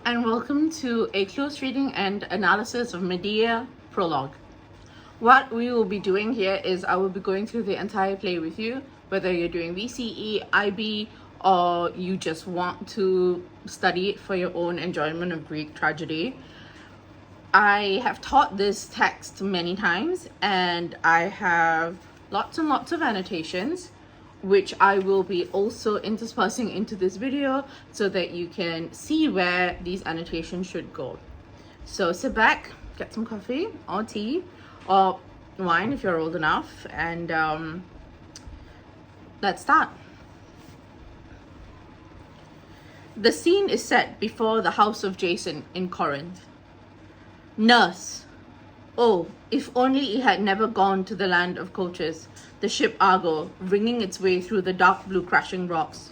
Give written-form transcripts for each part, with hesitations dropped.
and welcome to a close reading and analysis of Medea Prologue. What we will be doing here is I will be going through the entire play with you, whether you're doing VCE, IB, or you just want to study it for your own enjoyment of Greek tragedy. I have taught this text many times and I have lots and lots of annotations, which I will be also interspersing into this video so that you can see where these annotations should go. So sit back, get some coffee or tea or wine if you're old enough, and let's start. The scene is set before the house of Jason in Corinth. Nurse. Oh, if only it had never gone to the land of Colchis, the ship Argo, ringing its way through the dark blue crashing rocks.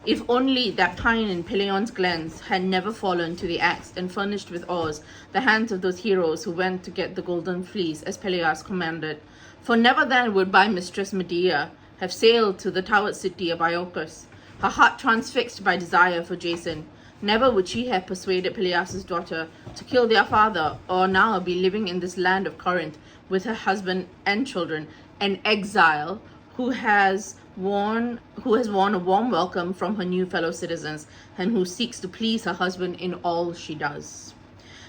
If only that pine in Pelion's glens had never fallen to the axe and furnished with oars the hands of those heroes who went to get the golden fleece as Peleus commanded. For never then would my mistress Medea have sailed to the towered city of Iolcus, her heart transfixed by desire for Jason. Never would she have persuaded Peleus' daughter to kill their father, or now be living in this land of Corinth with her husband and children, an exile who has won a warm welcome from her new fellow citizens and who seeks to please her husband in all she does.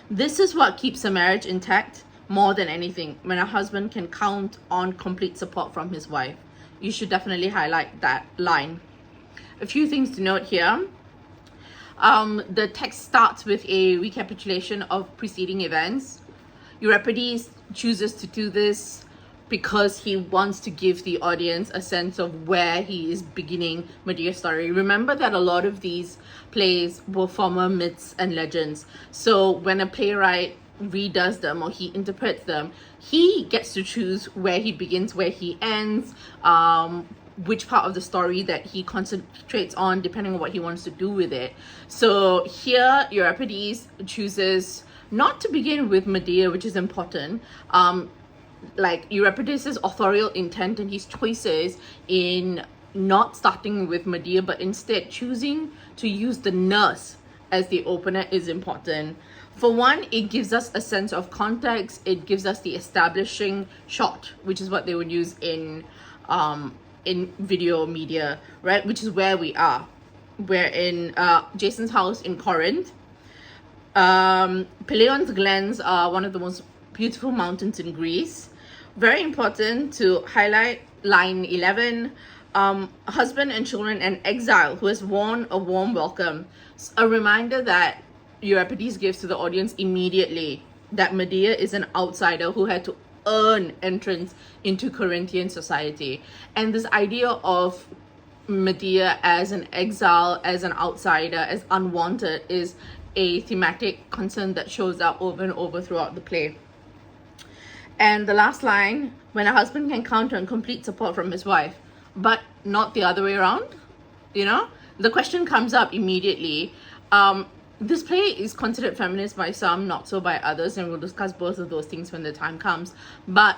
This is what keeps a marriage intact more than anything, when a husband can count on complete support from his wife. You should definitely highlight that line. A few things to note here. The text starts with a recapitulation of preceding events. Euripides chooses to do this because he wants to give the audience a sense of where he is beginning Medea's story. Remember that a lot of these plays were former myths and legends. So when a playwright redoes them or he interprets them, he gets to choose where he begins, where he ends, which part of the story that he concentrates on depending on what he wants to do with it. So here Euripides chooses not to begin with Medea, which is important. Like Euripides' authorial intent and his choices in not starting with Medea but instead choosing to use the nurse as the opener is important. For one, it gives us a sense of context. It gives us the establishing shot, which is what they would use in video media, right? Which is where we are. We're in Jason's house in Corinth. Pelion's glens are one of the most beautiful mountains in Greece. Very important to highlight line 11. Husband and children and exile who has won a warm welcome. A reminder that Euripides gives to the audience immediately that Medea is an outsider who had to earn entrance into Corinthian society. And this idea of Medea as an exile, as an outsider, as unwanted is a thematic concern that shows up over and over throughout the play. And the last line, when a husband can count on complete support from his wife, but not the other way around, the question comes up immediately. This play is considered feminist by some, not so by others, and we'll discuss both of those things when the time comes. But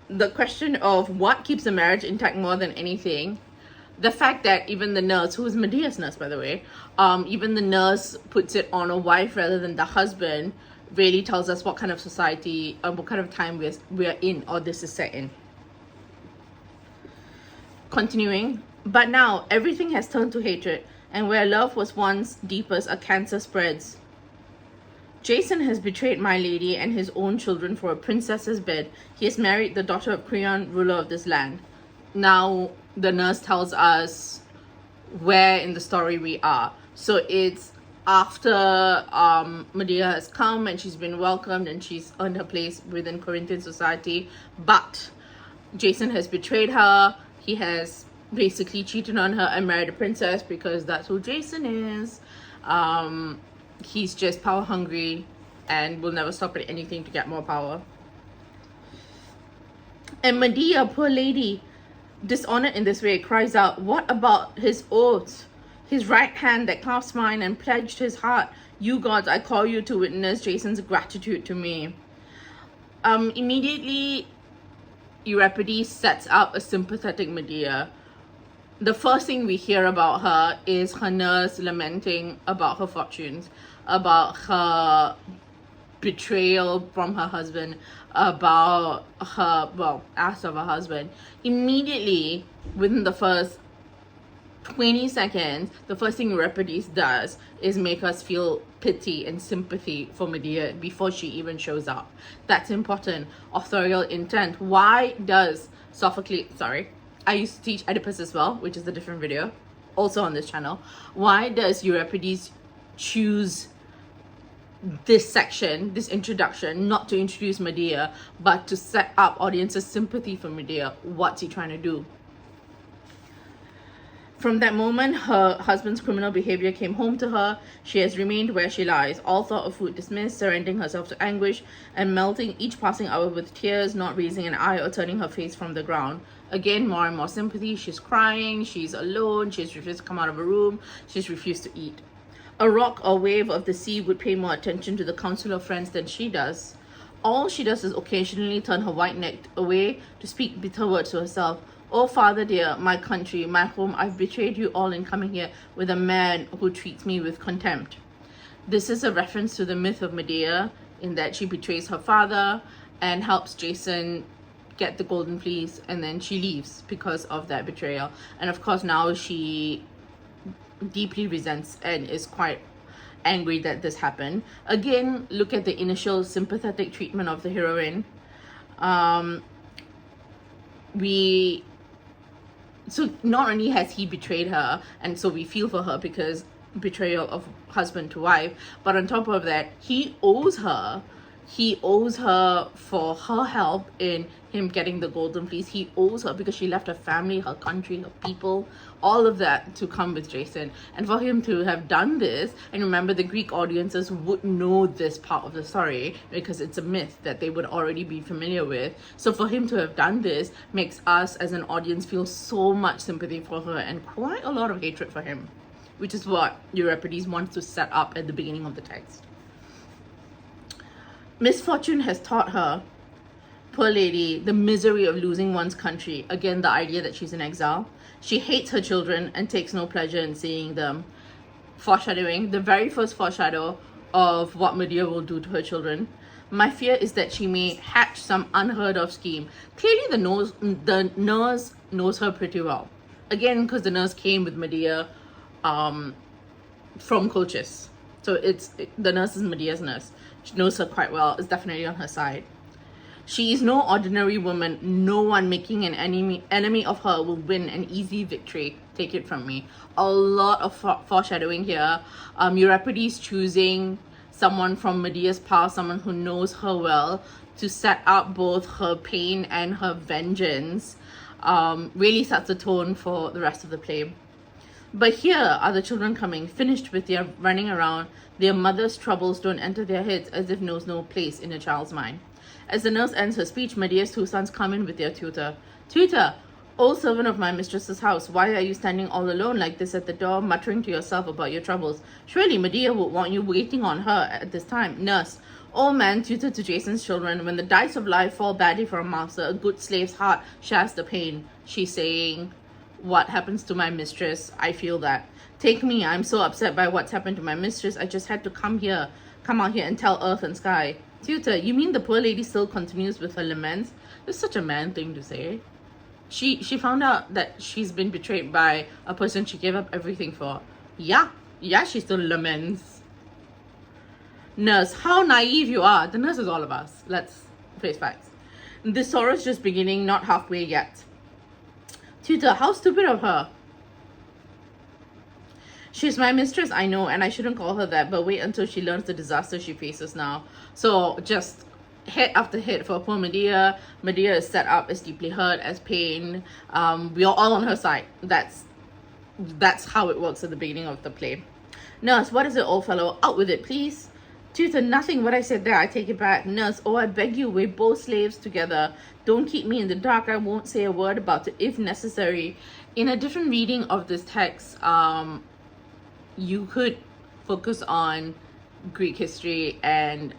the question of what keeps a marriage intact more than anything, the fact that even the nurse, who is Medea's nurse, by the way, even the nurse puts it on a wife rather than the husband, really tells us what kind of society, what kind of time we're in, or this is set in. Continuing, but now everything has turned to hatred, and where love was once deepest, a cancer spreads. Jason has betrayed my lady and his own children for a princess's bed. He has married the daughter of Creon, ruler of this land. Now the nurse tells us where in the story we are. So it's after Medea has come and she's been welcomed and she's earned her place within Corinthian society, but Jason has betrayed her. He has basically cheated on her and married a princess because that's who Jason is. He's just power hungry and will never stop at anything to get more power. And Medea, poor lady, dishonored in this way, cries out, "What about his oaths? His right hand that clasps mine and pledged his heart. You gods, I call you to witness Jason's gratitude to me." Immediately, Euripides sets up a sympathetic Medea. the first thing we hear about her is her nurse lamenting about her fortunes, about her betrayal from her husband, about her, well, acts of her husband. Immediately, within the first 20 seconds, the first thing Euripides does is make us feel pity and sympathy for Medea before she even shows up. That's important. Authorial intent. Why does Sophocles, sorry, I used to teach Oedipus as well, which is a different video, also on this channel. Why does Euripides choose this section, this introduction, not to introduce Medea, but to set up audiences' sympathy for Medea? What's he trying to do? From that moment, her husband's criminal behavior came home to her. She has remained where she lies, all thought of food dismissed, surrendering herself to anguish and melting each passing hour with tears, not raising an eye or turning her face from the ground. Again, more and more sympathy. She's crying, she's alone, she's refused to come out of a room, she's refused to eat. A rock or wave of the sea would pay more attention to the counsel of friends than she does. All she does is occasionally turn her white neck away to speak bitter words to herself. Oh, father dear, my country, my home, I've betrayed you all in coming here with a man who treats me with contempt. This is a reference to the myth of Medea, in that she betrays her father and helps Jason get the golden fleece, and then she leaves because of that betrayal. And of course, now she deeply resents and is quite angry that this happened. Again, look at the initial sympathetic treatment of the heroine. So not only has he betrayed her, and so we feel for her because betrayal of husband to wife, but on top of that, he owes her for her help in him getting the golden fleece. He owes her because she left her family, her country, her people, all of that to come with Jason. And for him to have done this, and remember, the Greek audiences would know this part of the story because it's a myth that they would already be familiar with. So for him to have done this makes us as an audience feel so much sympathy for her and quite a lot of hatred for him, which is what Euripides wants to set up at the beginning of the text. Misfortune has taught her, poor lady, the misery of losing one's country. Again, the idea that she's in exile. She hates her children and takes no pleasure in seeing them. Foreshadowing, the very first foreshadow of what Medea will do to her children. My fear is that she may hatch some unheard of scheme. Clearly the nurse knows her pretty well. Again, because the nurse came with Medea from Colchis. So the nurse is Medea's nurse. She knows her quite well, is definitely on her side. She is no ordinary woman. No one making an enemy of her will win an easy victory. Take it from me. A lot of foreshadowing here. Euripides choosing someone from Medea's past, someone who knows her well, to set up both her pain and her vengeance, really sets the tone for the rest of the play. But here are the children coming, finished with their running around. Their mother's troubles don't enter their heads, as if knows no place in a child's mind. As the nurse ends her speech, Medea's two sons come in with their tutor. Tutor, old servant of my mistress's house, why are you standing all alone like this at the door, muttering to yourself about your troubles? Surely Medea would want you waiting on her at this time. Nurse, old man, tutor to Jason's children, when the dice of life fall badly for a master, a good slave's heart shares the pain. She's saying, what happens to my mistress? I feel that. Take me, I'm so upset by what's happened to my mistress. I just had to come out here and tell earth and sky. Tutor, you mean the poor lady still continues with her laments? It's such a man thing to say. She found out that she's been betrayed by a person she gave up everything for. Yeah, she still laments. Nurse, how naive you are. The nurse is all of us. Let's face facts. The sorrow's just beginning, not halfway yet. Tutor, how stupid of her. She's my mistress, I know, and I shouldn't call her that, but wait until she learns the disaster she faces now. So just hit after hit for poor Medea. Medea is set up as deeply hurt, as pain. We are all on her side. That's how it works at the beginning of the play. Nurse, what is it, old fellow? Out with it, please. Tutor, nothing. What I said there, I take it back. Nurse, oh, I beg you, we're both slaves together. Don't keep me in the dark. I won't say a word about it if necessary. In a different reading of this text, you could focus on Greek history and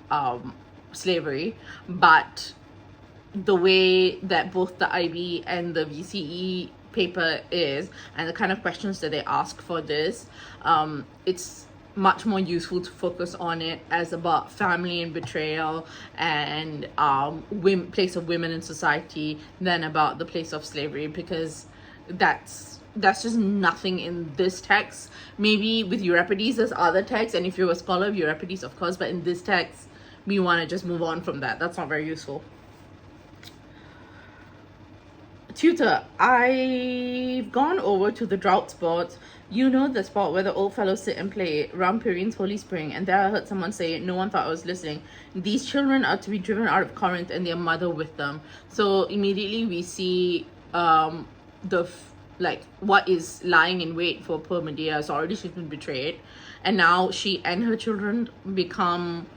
slavery, but the way that both the IB and the VCE paper is and the kind of questions that they ask for this, it's much more useful to focus on it as about family and betrayal and place of women in society than about the place of slavery, because that's just nothing in this text. Maybe with Euripides there's other texts, and if you're a scholar of Euripides, of course, but in this text we want to just move on from that. That's not very useful. Tutor, I've gone over to the drought spot. You know, the spot where the old fellows sit and play, round Pyrenees holy spring, and there I heard someone say, no one thought I was listening, these children are to be driven out of Corinth and their mother with them. So immediately we see what is lying in wait for poor Medea. So already she's been betrayed, and now she and her children become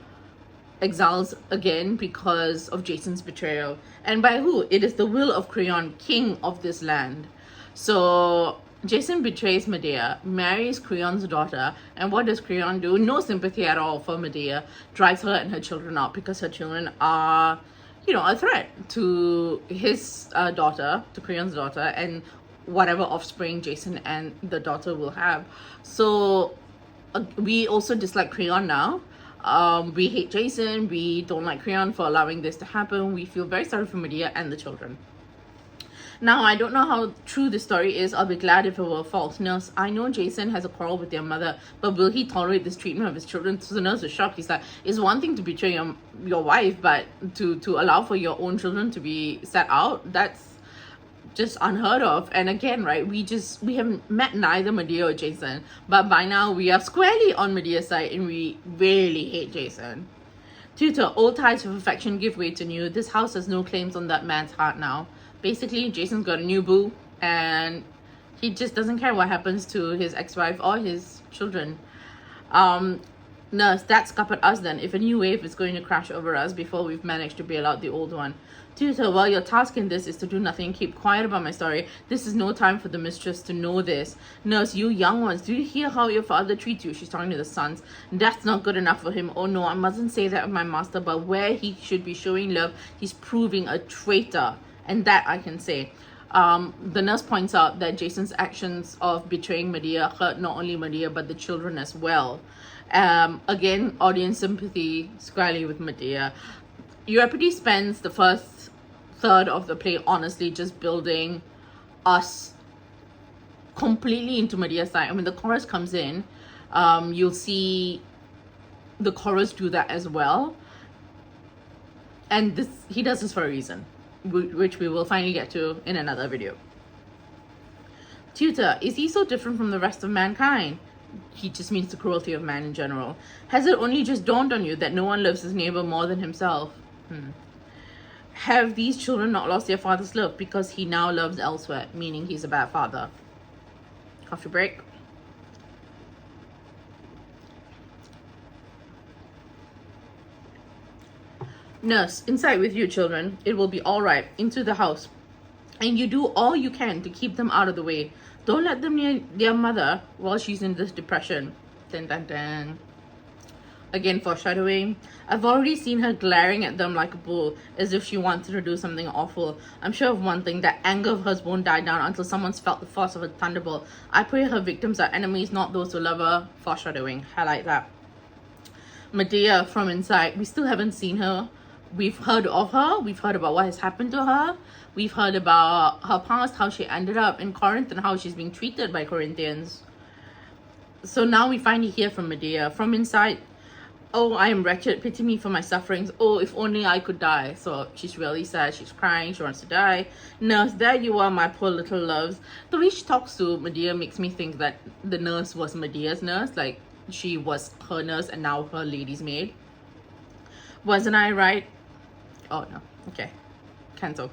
exiles again because of Jason's betrayal. And by who? It is the will of Creon, king of this land. So Jason betrays Medea, marries Creon's daughter, and what does Creon do? No sympathy at all for Medea, drives her and her children out because her children are, a threat to his daughter, to Creon's daughter, and whatever offspring Jason and the daughter will have. So we also dislike Creon now. We hate Jason. We don't like Creon for allowing this to happen. We feel very sorry for Medea and the children. Now, I don't know how true this story is. I'll be glad if it were false. Nurse, I know Jason has a quarrel with their mother, but will he tolerate this treatment of his children? So the nurse is shocked. He's like, it's one thing to betray your wife, but to allow for your own children to be set out, that's just unheard of. And again, right, we haven't met neither Medea or Jason, but by now we are squarely on Medea's side and we really hate Jason. Tutor, old ties of affection give way to new. This house has no claims on that man's heart now. Basically, Jason's got a new boo and he just doesn't care what happens to his ex-wife or his children. Nurse, that scuppered us then. If a new wave is going to crash over us before we've managed to bail out the old one. Tutor, well, your task in this is to do nothing. Keep quiet about my story. This is no time for the mistress to know this. Nurse, you young ones, do you hear how your father treats you? She's talking to the sons. That's not good enough for him. Oh no, I mustn't say that of my master, but where he should be showing love, he's proving a traitor. And that I can say. The nurse points out that Jason's actions of betraying Medea hurt not only Medea, but the children as well. Again, audience sympathy squarely with Medea. Euripides spends the first third of the play honestly just building us completely into Medea's side. I mean, the chorus comes in, you'll see the chorus do that as well, and he does this for a reason, which we will finally get to in another video. Tutor, is he so different from the rest of mankind? He just means the cruelty of man in general. Has it only just dawned on you that no one loves his neighbor more than himself? Have these children not lost their father's love because he now loves elsewhere, meaning he's a bad father? Coffee break. Nurse, inside with you, children. It will be all right. Into the house. And you do all you can to keep them out of the way. Don't let them near their mother while she's in this depression. Dun, dun, dun. Again, foreshadowing. I've already seen her glaring at them like a bull, as if she wanted to do something awful. I'm sure of one thing, that anger of hers won't die down until someone's felt the force of a thunderbolt. I pray her victims are enemies, not those who love her. Foreshadowing. Highlight that. Medea from inside. We still haven't seen her. We've heard of her. We've heard about what has happened to her. We've heard about her past, how she ended up in Corinth and how she's being treated by Corinthians. So now we finally hear from Medea. From inside, oh, I am wretched. Pity me for my sufferings. Oh, if only I could die. So she's really sad. She's crying. She wants to die. Nurse, there you are, my poor little loves. The way she talks to Medea makes me think that the nurse was Medea's nurse. Like, she was her nurse and now her lady's maid. Wasn't I right? Oh, no. Okay. Cancel.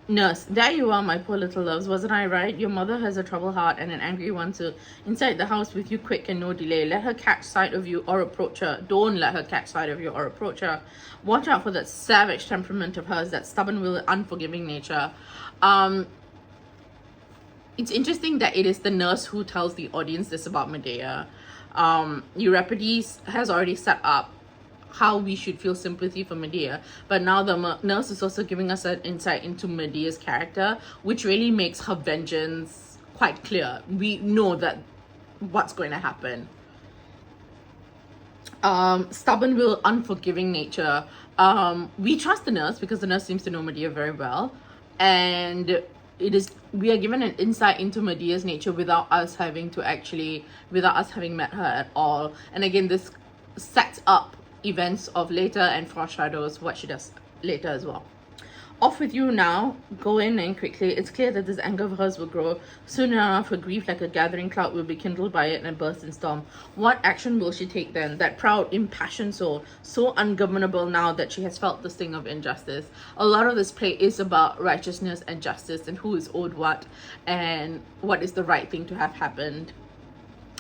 Nurse, there you are, my poor little loves. Wasn't I right? Your mother has a troubled heart and an angry one too. Inside the house with you quick and no delay. Let her catch sight of you or approach her. Don't let her catch sight of you or approach her. Watch out for that savage temperament of hers, that stubborn will, unforgiving nature. It's interesting that it is the nurse who tells the audience this about Medea. Euripides has already set up how we should feel sympathy for Medea. But now the nurse is also giving us an insight into Medea's character, which really makes her vengeance quite clear. We know that what's going to happen. Stubborn will, unforgiving nature. We trust the nurse because the nurse seems to know Medea very well, and we are given an insight into Medea's nature without us having met her at all. And again, this sets up events of later and foreshadows what she does later as well. Off with you now. Go in and quickly. It's clear that this anger of hers will grow. Soon enough, her grief, like a gathering cloud, will be kindled by it and burst in storm. What action will she take then? That proud, impassioned soul, so ungovernable now that she has felt the sting of injustice. A lot of this play is about righteousness and justice and who is owed what and what is the right thing to have happened.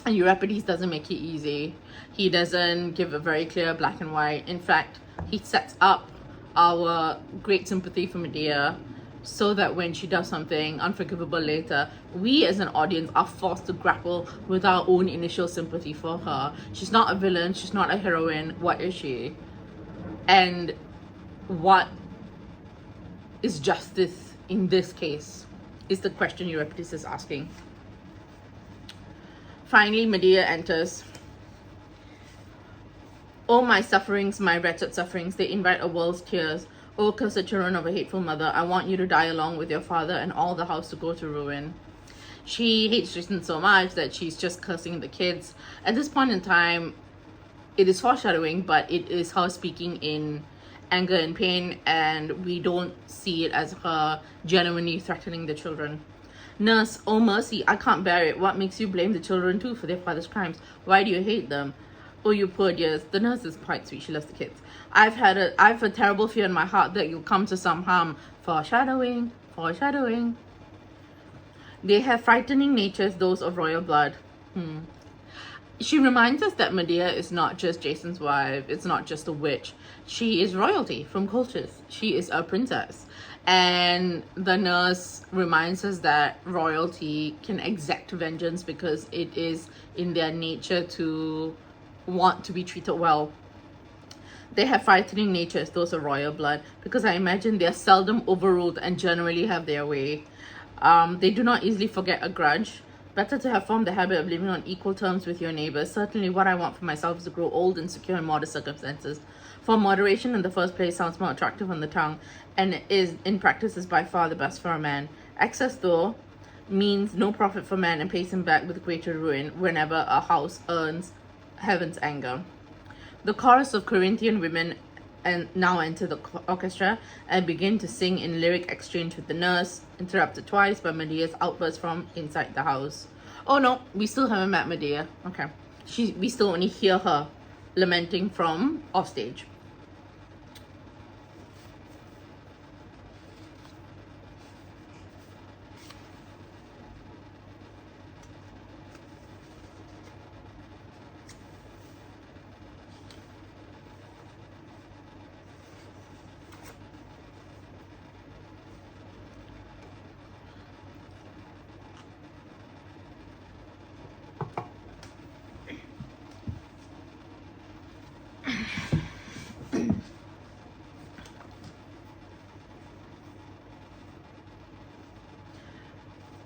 And Euripides doesn't make it easy. He doesn't give a very clear black and white. In fact, he sets up our great sympathy for Medea so that when she does something unforgivable later, we as an audience are forced to grapple with our own initial sympathy for her. She's not a villain, she's not a heroine. What is she? And what is justice in this case is the question Euripides is asking. Finally, Medea enters. Oh, my sufferings, my wretched sufferings, they invite a world's tears. Oh, cursed children of a hateful mother, I want you to die along with your father and all the house to go to ruin. She hates Jason so much that she's just cursing the kids. At this point in time, it is foreshadowing, but it is her speaking in anger and pain, and we don't see it as her genuinely threatening the children. Nurse, oh mercy, I can't bear it. What makes you blame the children too for their father's crimes? Why do you hate them? Oh, you poor dears. The nurse is quite sweet. She loves the kids. I've a terrible fear in my heart that you'll come to some harm. Foreshadowing. They have frightening natures, those of royal blood. She reminds us that Medea is not just Jason's wife. It's not just a witch. She is royalty from Colchis. She is a princess. And the nurse reminds us that royalty can exact vengeance because it is in their nature to want to be treated well. They have frightening natures, those of royal blood, because I imagine they are seldom overruled and generally have their way. They do not easily forget a grudge. Better to have formed the habit of living on equal terms with your neighbors. Certainly what I want for myself is to grow old and secure in modest circumstances. For moderation in the first place sounds more attractive on the tongue, and is in practice is by far the best for a man. Excess, though, means no profit for man and pays him back with greater ruin whenever a house earns heaven's anger. The chorus of Corinthian women and now enter the orchestra and begin to sing in lyric exchange with the nurse, interrupted twice by Medea's outburst from inside the house. Oh no, we still haven't met Medea. Okay. We still only hear her lamenting from offstage.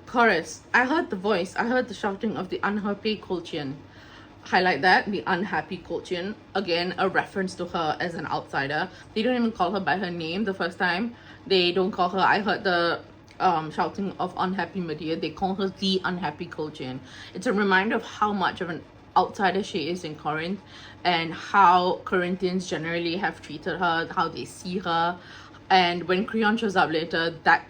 Chorus. I heard the voice. I heard the shouting of the unhappy Colchian. Highlight that, the unhappy Colchian. Again, a reference to her as an outsider. They don't even call her by her name the first time. They don't call her, I heard the shouting of unhappy Medea. They call her the unhappy Colchian. It's a reminder of how much of an outsider she is in Corinth and how Corinthians generally have treated her, how they see her. And when Creon shows up later, that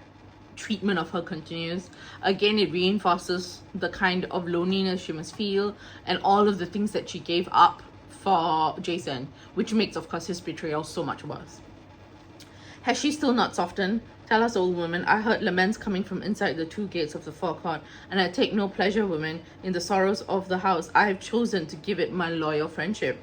treatment of her continues. Again, it reinforces the kind of loneliness she must feel and all of the things that she gave up for Jason, which makes, of course, his betrayal so much worse. Has she still not softened? Tell us, old woman. I heard laments coming from inside the two gates of the forecourt, and I take no pleasure, woman, in the sorrows of the house. I have chosen to give it my loyal friendship.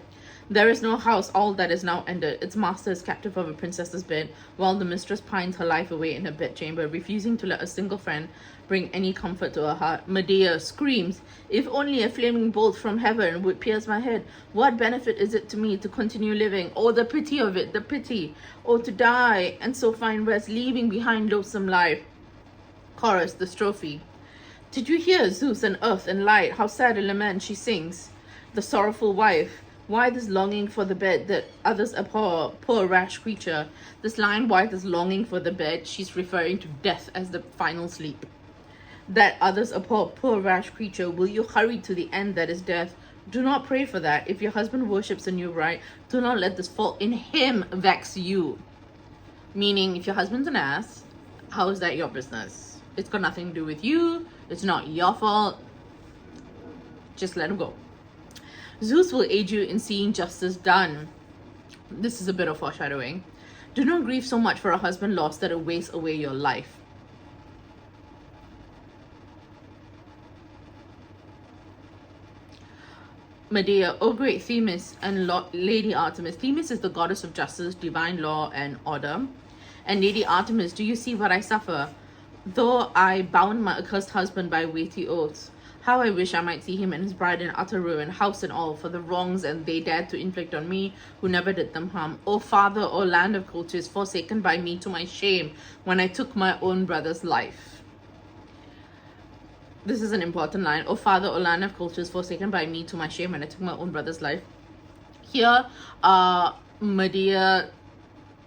There is no house, all that is now ended. Its master is captive of a princess's bed, while the mistress pines her life away in her bedchamber, refusing to let a single friend bring any comfort to her heart. Medea screams, if only a flaming bolt from heaven would pierce my head, what benefit is it to me to continue living? Oh, the pity of it, the pity. Oh, to die, and so find rest, leaving behind loathsome life. Chorus, the strophe. Did you hear Zeus and earth and light, how sad a lament she sings? The sorrowful wife, why this longing for the bed that others abhor, poor rash creature? This line, why this longing for the bed, she's referring to death as the final sleep. That others abhor, poor rash creature, will you hurry to the end that is death? Do not pray for that. If your husband worships a new bride, do not let this fault in him vex you. Meaning, if your husband's an ass, how is that your business? It's got nothing to do with you. It's not your fault. Just let him go. Zeus will aid you in seeing justice done. This is a bit of foreshadowing. Do not grieve so much for a husband lost that it wastes away your life. Medea, O great Themis and Lady Artemis. Themis is the goddess of justice, divine law, and order. And Lady Artemis, do you see what I suffer? Though I bound my accursed husband by weighty oaths, how I wish I might see him and his bride in utter ruin, house and all, for the wrongs and they dared to inflict on me, who never did them harm. O father, O land of cultures, forsaken by me to my shame, when I took my own brother's life. This is an important line. O father, O land of cultures, forsaken by me to my shame, when I took my own brother's life. Here, Medea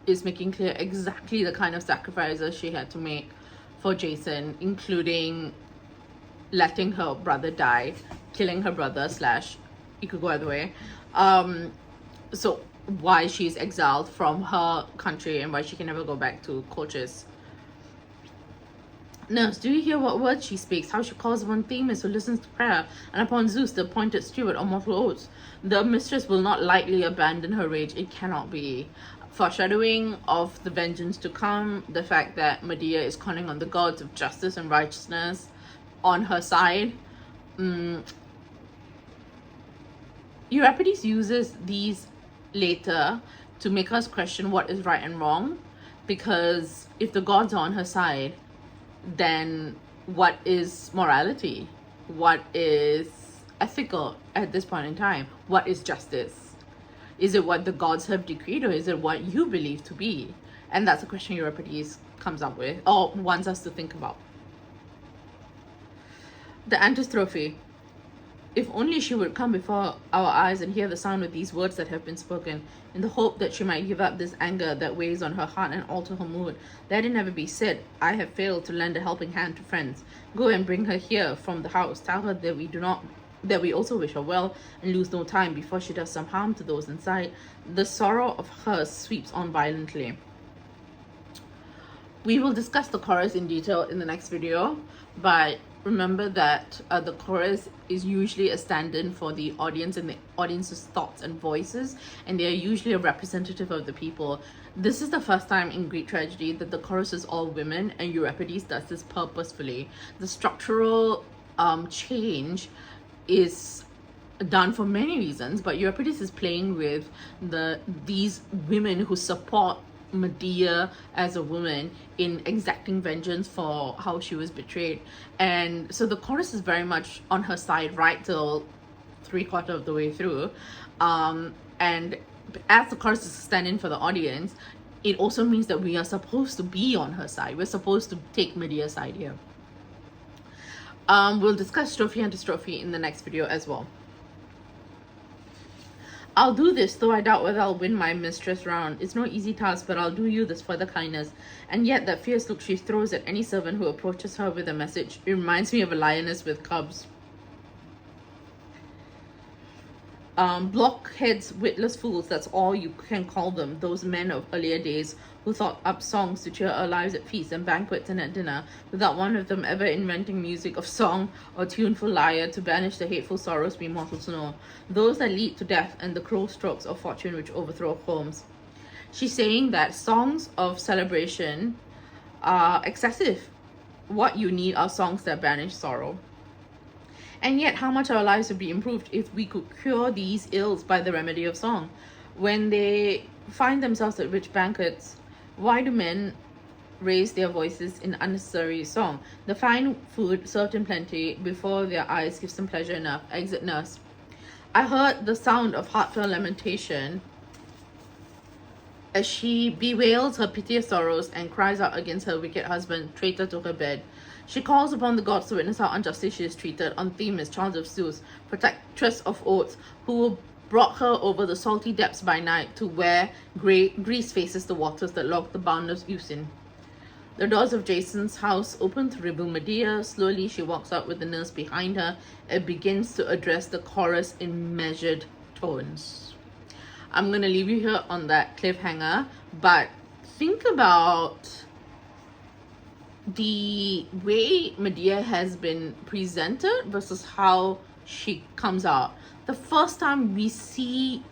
is making clear exactly the kind of sacrifices she had to make for Jason, including letting her brother die, killing her brother / you could go either way. So why she's exiled from her country and why she can never go back to Colchis. Nurse, do you hear what words she speaks? How she calls upon Themis, who listens to prayer, and upon Zeus, the appointed steward of mortal oaths. The mistress will not lightly abandon her rage. It cannot be. Foreshadowing of the vengeance to come, the fact that Medea is calling on the gods of justice and righteousness on her side. Euripides uses these later to make us question what is right and wrong, because if the gods are on her side, then what is morality? What is ethical at this point in time? What is justice? Is it what the gods have decreed, or is it what you believe to be? And that's a question Euripides comes up with, or wants us to think about. The antistrophe. If only she would come before our eyes and hear the sound of these words that have been spoken, in the hope that she might give up this anger that weighs on her heart and alter her mood. Let it never be said, I have failed to lend a helping hand to friends. Go and bring her here from the house. Tell her that we also wish her well, and lose no time before she does some harm to those inside. The sorrow of hers sweeps on violently. We will discuss the chorus in detail in the next video, but remember that the chorus is usually a stand-in for the audience and the audience's thoughts and voices, and they are usually a representative of the people. This is the first time in Greek tragedy that the chorus is all women, and Euripides does this purposefully. The structural change is done for many reasons, but Euripides is playing with these women who support Medea as a woman in exacting vengeance for how she was betrayed. And so the chorus is very much on her side right till 3/4 of the way through, and as the chorus is stand-in for the audience, it also means that we are supposed to be on her side. We're supposed to take Medea's side here. We'll discuss strophe and antistrophe in the next video as well. I'll do this, though I doubt whether I'll win my mistress round. It's no easy task, but I'll do you this further kindness. And yet that fierce look she throws at any servant who approaches her with a message, it reminds me of a lioness with cubs. Blockheads, witless fools, that's all you can call them, those men of earlier days who thought up songs to cheer our lives at feasts and banquets and at dinner, without one of them ever inventing music of song or tuneful lyre to banish the hateful sorrows we mortals know, those that lead to death and the cruel strokes of fortune which overthrow homes. She's saying that songs of celebration are excessive. What you need are songs that banish sorrow. And yet, how much our lives would be improved if we could cure these ills by the remedy of song. When they find themselves at rich banquets, why do men raise their voices in unnecessary song? The fine food served in plenty before their eyes gives them pleasure enough. Exit nurse. I heard the sound of heartfelt lamentation as she bewails her piteous sorrows and cries out against her wicked husband, traitor to her bed. She calls upon the gods to witness how unjustly she is treated. On theme is child of Zeus, protectress of oaths, who brought her over the salty depths by night to where Greece faces the waters that lock the boundless Euxine. The doors of Jason's house open to reveal Medea. Slowly she walks out with the nurse behind her and begins to address the chorus in measured tones. I'm going to leave you here on that cliffhanger, but think about the way Medea has been presented versus how she comes out. The first time we see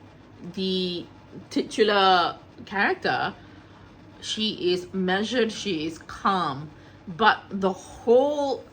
the titular character, she is measured, she is calm, but the whole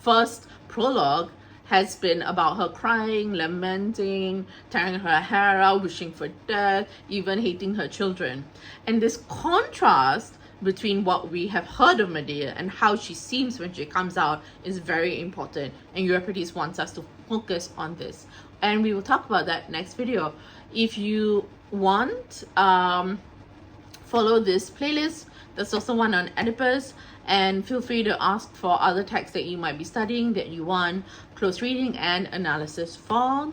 first prologue has been about her crying, lamenting, tearing her hair out, wishing for death, even hating her children. And this contrast between what we have heard of Medea and how she seems when she comes out is very important, and Euripides wants us to focus on this, and we will talk about that next video. If you want, follow this playlist. There's also one on Oedipus, and feel free to ask for other texts that you might be studying that you want close reading and analysis for.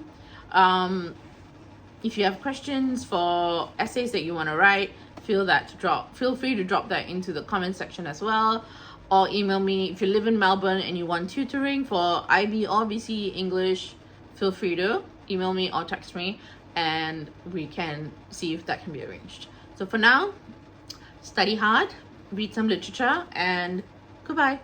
If you have questions for essays that you want to write, feel free to drop that into the comment section as well, or email me. If you live in Melbourne and you want tutoring for IB or VCE English, feel free to email me or text me, and we can see if that can be arranged. So for now, study hard, read some literature, and goodbye.